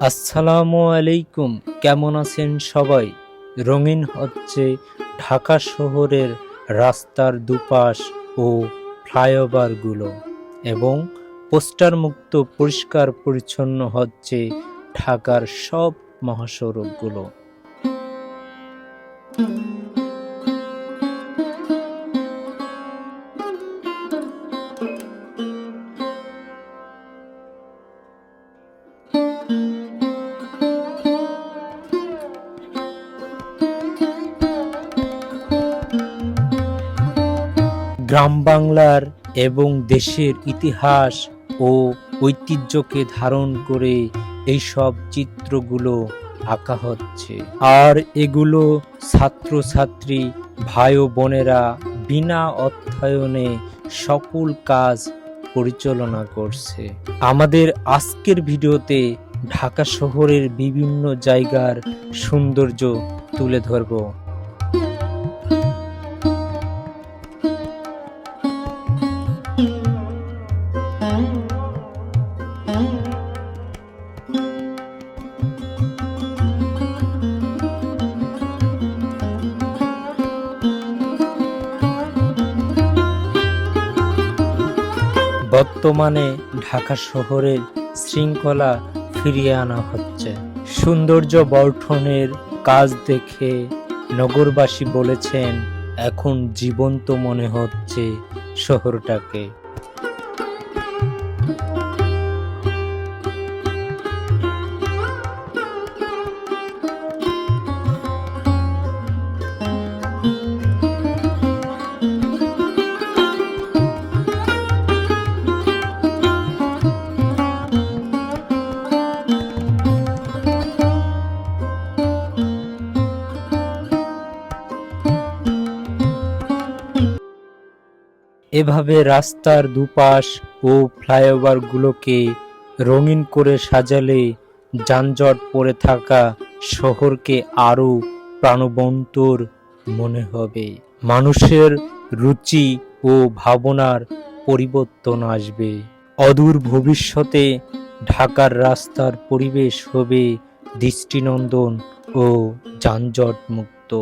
আসসালামু আলাইকুম, কেমন আছেন সবাই? রঙিন হচ্ছে ঢাকা শহরের রাস্তার দুপাশ ও ফ্লাইওভারগুলো এবং পোস্টার মুক্ত পরিষ্কার পরিচ্ছন্ন হচ্ছে ঢাকার সব মহাসড়কগুলো। গ্রাম বাংলার এবং দেশের ইতিহাস ও ঐতিহ্যকে ধারণ করে এইসব চিত্রগুলো আঁকা হচ্ছে, আর এগুলো ছাত্রছাত্রী ভাই ও বোনেরা বিনা অর্থায়নে সকল কাজ পরিচালনা করছে। আমাদের আজকের ভিডিওতে ঢাকা শহরের বিভিন্ন জায়গার সৌন্দর্য তুলে ধরব। বর্তমানে ঢাকা শহরের শৃঙ্খলা ফিরিয়ে আনা হচ্ছে। সৌন্দর্য বর্ধনের কাজ দেখে নগরবাসী বলেছেন, এখন জীবন্ত মনে হচ্ছে শহরটাকে। এভাবে রাস্তার দুপাশ ও ফ্লাইওভারগুলোকে রঙিন করে সাজালে যানজট পড়ে থাকা শহরকে আরও প্রাণবন্তর মনে হবে। মানুষের রুচি ও ভাবনার পরিবর্তন আসবে। অদূর ভবিষ্যতে ঢাকার রাস্তার পরিবেশ হবে দৃষ্টিনন্দন ও যানজট মুক্ত।